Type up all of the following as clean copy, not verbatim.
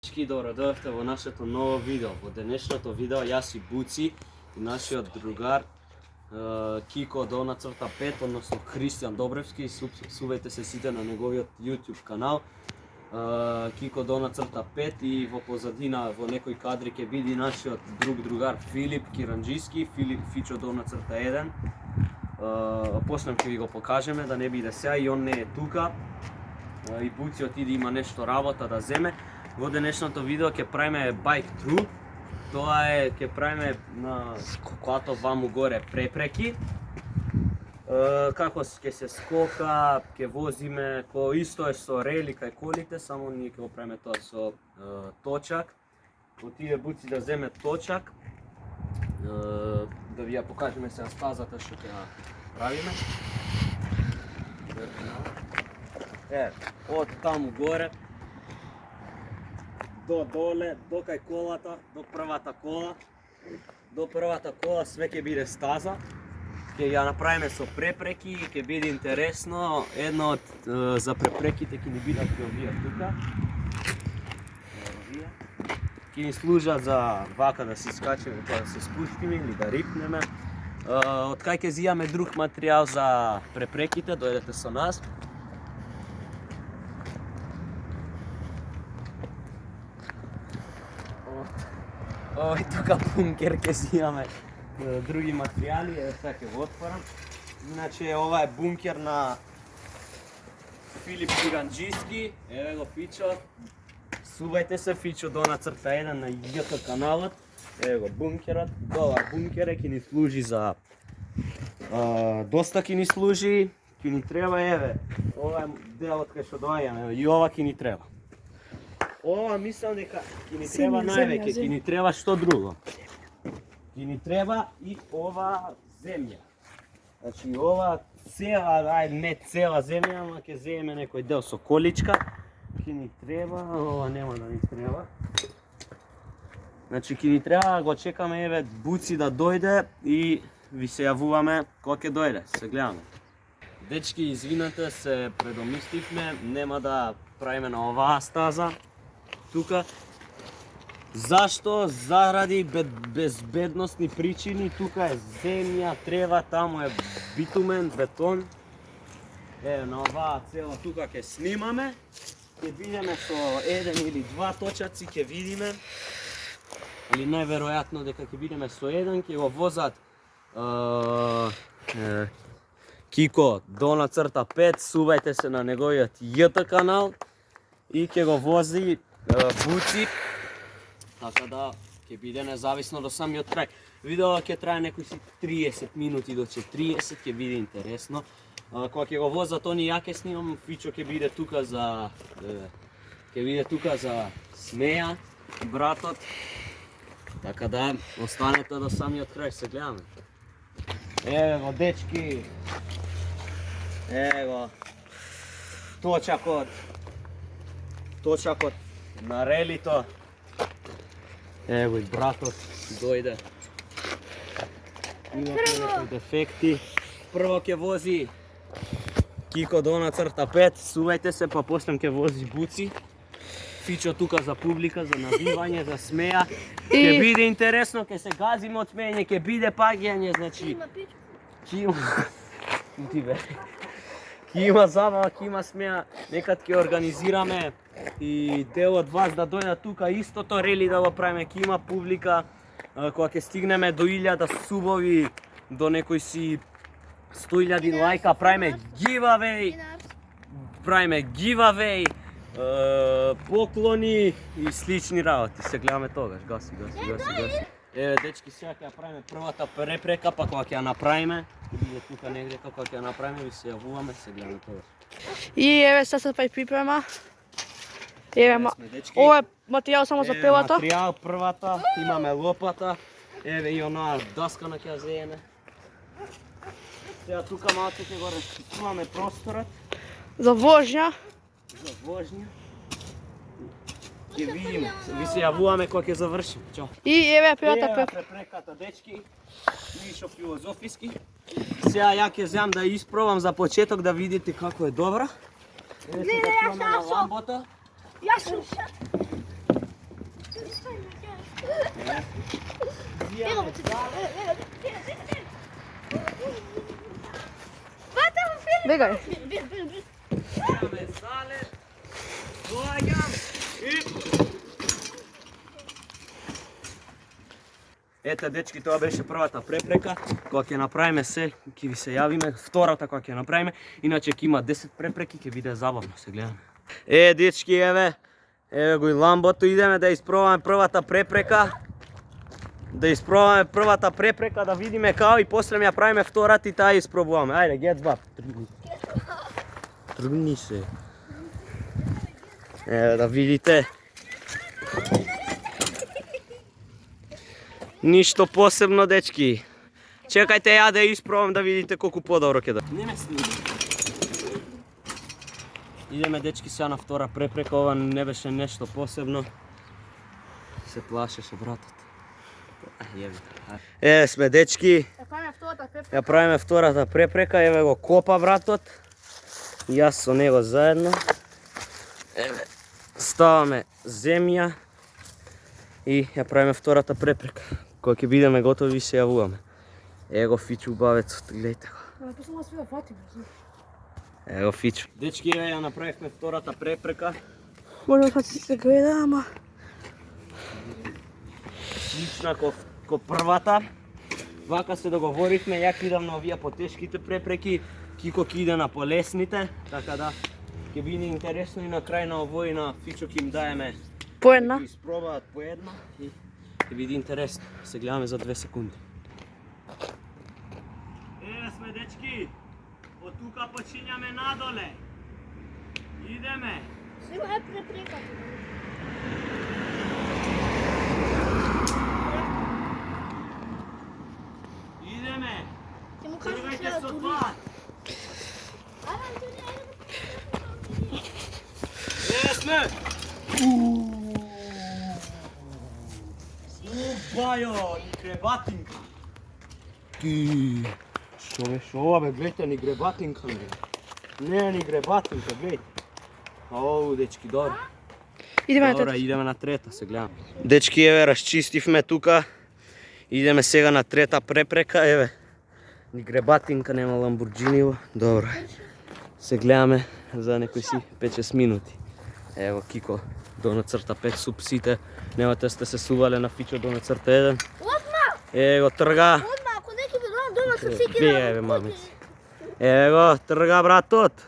Всички добродојавте во нашето ново видео. Во денешното видео јас и Буци и нашиот другар Кико _5, односно Христијан Добревски, сувајте се сите на неговиот YouTube канал Кико _5 и во позадина во некои кадри ќе види нашиот другар Филип Киранџиски, Фичо _1. После ќе ви го покажеме да не биде сега и он не е тука. И Буци отиде има нешто работа да земе. Во денешното видео ќе правиме bike tour. Тоа е, ќе правиме на патот ваму горе препреки. Како ќе се скока, ќе возиме, исто е со рели кај колите, само ние ќе го правиме тоа со точак. Отиде Буци да земе точак. Да ви ја покажеме сега стазата што ќе ја правиме. Од таму горе до доле, до кај колата, до првата кола. До првата кола све ќе биде стаза. Ќе ја направиме со препреки, ќе биде интересно. Едно од за препреките ќе ни бидат овие тука. Ќе ни служат за вака да се скачеме, да се спуштиме или да рипнеме. Од кај ќе зијаме друг материјал за препреките, дојдете со нас. Овој тука бункер ќе зијаме други материјали, сега ќе го отворам. Иначе ова е бункер на Филип Киранџиски, еве го Фичо. Сувајте се Фичо _1 на YouTube каналот. Еве го бункерот. Ова бункер ќе ни служи за доста ќе ни служи, ќе ни треба еве. Ова е делот кај што доаѓаме и ова ќе ни треба. Ова мислам дека ќе ни треба највеќе, ќе ни треба што друго. Ќе ни треба и ова земја. Значи ова цела, не цела земја, ама ќе земеме некој дел со количка. Ќе ни треба, ова нема да ни треба. Значи ќе ни треба, го чекаме еве Буци да дојде и ви се јавуваме кога ќе дојде, се гледаме. Дечки, извинете, се предомисливме, нема да правиме на оваа стаза. Тука. Зашто? Заради безбедносни причини. Тука е земја, трева, таму е битумен, бетон. Еве на оваа цела тука ќе снимаме. Ќе бидеме со еден или два точаци, ќе видиме. Или најверојатно дека ќе бидеме со еден, ќе го возат Кико _5, сувајте се на неговиот YouTube канал и ќе го вози Буци, така да ќе биде независно до самиот крај. Видео ќе трае некои 30 минути до 40, ќе биде интересно. Кога ќе го возат они, ја ќе снимам, Фичо ќе биде тука за смеја, братот. Така да останете до самиот крај, се гледаме. Еве го дечки. Еве го точакот на релито. Ево и братот дојде. Има некои дефекти. Прво ќе вози Кико _5, сувајте се, па после ќе вози Буци. Фичо тука за публика, за навивање, за смеја. Ќе биде интересно, ќе се газиме од смејање, ќе биде паѓање, значи ќе има забава, ќе има смеја, некад ќе организираме и дел од вас да дојдат тука истото, рели да го правиме, ќе има публика, кога ќе стигнеме до 1000 субови, до некои си 100.000 лајка, правиме giveaway, поклони и слични работи. Се гледаме тогаш, гаси. Еве дечки, сега ќе ја правиме првата препрека, па кога ќе ја направиме, биде тука негде, кога ќе ја направиме, ви се јавуваме, се гледаме тогаш. И еве сега се прави припрема. Еве ова е материјал само за пилата. Материјал првата, имаме лопата. Еве и онаа даска на ќе ја зееме. Сега тука малку ќе го распитуваме просторот. За воžња. Ќе видиме, ви се јавуваме кога ќе завршиме. Чао. И еве пилата препреката, дечки. Ништо филозофиски. Сега ја ќе земам да испробам за почеток да видите како е добра. Еве тука чуваме на ламбота. Јас сум. Бегај. Имаме залет. Доаѓам. Ете, дечки, тоа беше првата препрека. Кога ќе направиме се, ќе ви се јавиме. Втората кога ќе направиме, иначе ќе има 10 препреки, ќе биде забавно, се гледаме. Дечки, еве го и ламбото, идеме да испробаме првата препрека. Да испробаме првата препрека, да видиме као и после ми ја правиме втората и таа испробуваме. Ајде, гетс баб. Тргни се. Еве да видите. Ништо посебно, дечки. Чекајте ја да ја испробам да видите колку подобро ќе да. Не ме снима. Идеме, дечки, сега на втора препрека. Ова не беше нешто посебно. Се плашеше братот. Еве сме, дечки. Ја правиме втората препрека. Еве го копа братот. И јас со него заедно. Еве, ставаме земја. И ја правиме втората препрека. Кога ќе бидеме готови, се јавуваме. Его Фичу бавецот, гледайте го. Его Фичу. Дечки, еве ја направивме втората препрека. Можем да се гледа, ама... Слична ко првата. Вака се договоривме, ја кидам на овие потешките препреки, Кико ќе иде на полесните, така да ќе биде интересно и на крај на овој на Фичо ќе им даеме По една. Ќе испробаат по една и ќе биде интересно. Се гледаме за 2 секунди. Еве сме, дечки. Од тука почињаме надоле. Идеме. Снима е препреката. Идеме. Ќе му кажам Тргајте сега со тури. това. Еве сме. Бајо, ни гребатинка. Ти, што беше ова бе, гледате, ни гребатинка бе. Не, ни гребатинка, гледайте. Оу, дечки, добро. Идеме на Добро, трета. идеме на трета, се гледаме. Дечки, еве, расчистивме тука. Идеме сега на трета препрека, еве. Ни гребатинка, нема Ламбурджиниво. Добро. Се гледаме за некои си 5-6 минути. Ево, Кико, до на црта 5 суп сите. Немате сте се сувале на Фичо до на црта 1. Одма! Ево, трга. Одма, ако не ќе ви гледам дома со всеки Еве, мамици. Ево, трга, братот.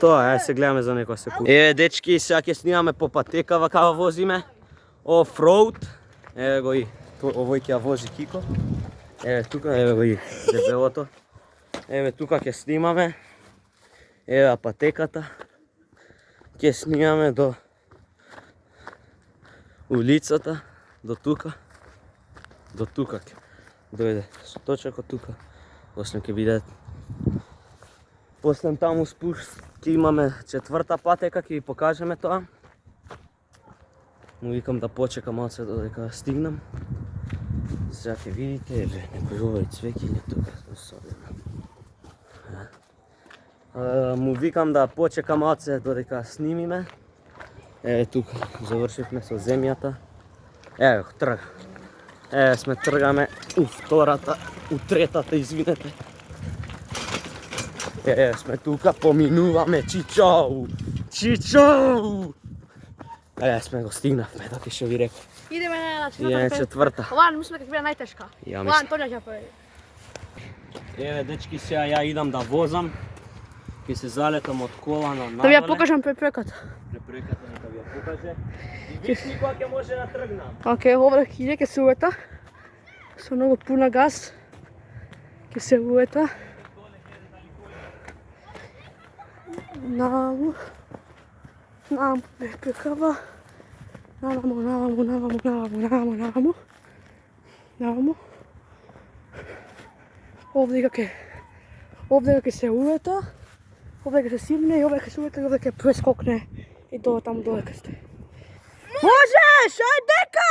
Тоа, се гледаме за некоја секунда. Еве, дечки, сега ќе снимаме по патека, вака возиме. Офроуд. Еве го и овој ќе ја вози Кико. Еве тука, еве го и дебелото. Еве тука ќе снимаме. Еве патеката. Ќе снимаме до улицата, до тука. До тука ќе дојде. Со точак од тука. После ќе биде. После таму спуст ќе имаме четврта патека, ќе ви покажеме тоа. Но викам да почекам малце додека стигнам. Сега ќе видите, еве, некој овој цвеќиња тука особено. Му викам да почекам малце додека снимиме. Еве тука, завршивме со земјата. Еве го, трга. Еве сме тргаме у втората, у третата, извинете. Еве сме тука, поминуваме Чичоу! Чичоу! Еве сме го стигнавме, доки што ви реков. Идеме на Идеме четврта. Ова мислам дека ќе биде најтешка. Ја Ова мислам. Антонија ќе прави. Еве, дечки, сега ја идам да возам. Ќе се залетам од кола на надоле. Да ви ја покажам препреката. Препреката нека ви ја покаже. И вишни кога ќе може да тргнам. Океј, овде ќе иде, ќе се увета. Со многу пуна газ. Ќе се увета. Наму. Наму препрекава. Наму. Овде ќе се увета. Овде ќе се симне и овде ќе се увета и овде ќе прескокне. И тоа таму додека сте. Можеш! Ајдека!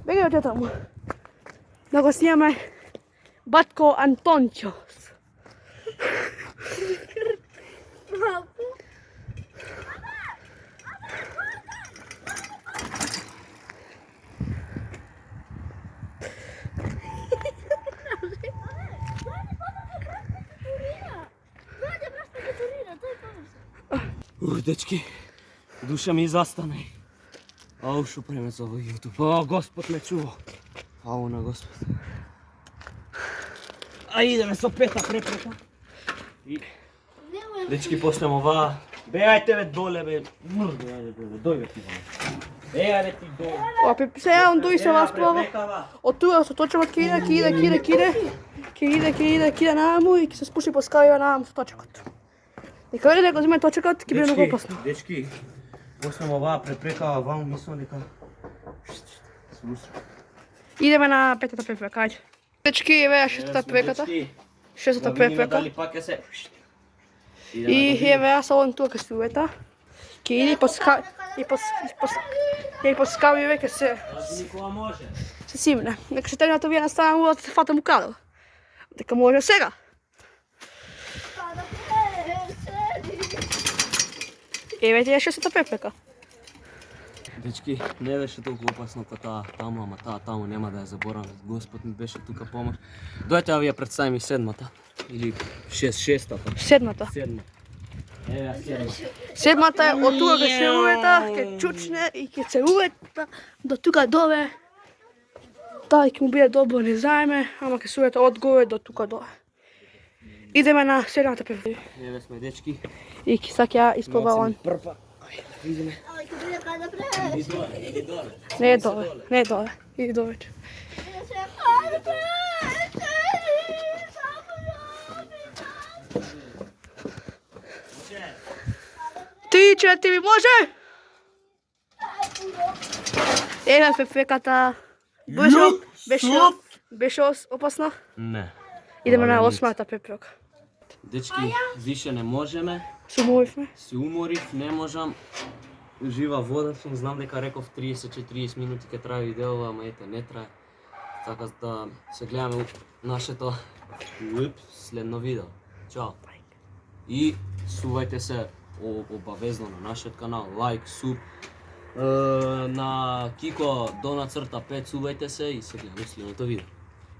Бегај оте таму. Да го снимаме батко Антончос. Дечки, душа ми застане. Ау, шо преме за овој YouTube. О, Господ ме чува. Ау на Господ. А идеме со пета препрека. И... Дечки, почнем ова. Бегајте бе доле бе. Бегајте доле, дојде ти доле. Бегајте ти доле. Опе, сега он дуј се вас права. Од тука со точкот ќе иде наму и ќе се спуши по скалите наму со точкот. Дека веде дека земе точкот ќе биде многу опасно. Дечки, почнем оваа препрека, ваму мислам дека... Идеме на петата препрека, ајде. Дечки, еве шестата препреката. Шестата препрека. Дали пак ќе се... И еве со он тука се увета. Ќе иде по скали и по скали веќе се Никога може. се симне. Нека се тренато вие наставам да се фатам украдо. Дека може сега. Еве ти е шестата препрека. Дечки, не беше толку опасно како таа таму, ама таа таму нема да ја заборавам. Господ ми беше тука помош. Дојте да ви ја представим и седмата. Или шестата. Седмата. Седма. Еве седма. Седмата е од тука ќе се увета, ќе чучне и ќе се увета до тука доле. Дали ќе му биде добро, не знаеме, ама ќе се увета одгоре до тука доле. Идеме на седмата препрека. Еве сме дечки. И ќе ја испробавам. Прпа. Идеме. Ай, ќе биде кај да пре. Иди доле, иди доле. Не е доле, не е доле. Иди доле. Кај да пре. Три, четири, може! Еве препреката. Беше опасно. Не. Идеме на осмата препрека. Дечки, више не можеме. Се уморивме. Се уморив, не можам. Жива вода сум, знам дека реков 30-40 минути ќе трае видео, ама ете, не трае. Така да се гледаме нашето следно видео. Чао. И сувајте се обавезно на нашиот канал, лайк, суб. На Кико _5 сувајте се и се гледаме следното видео.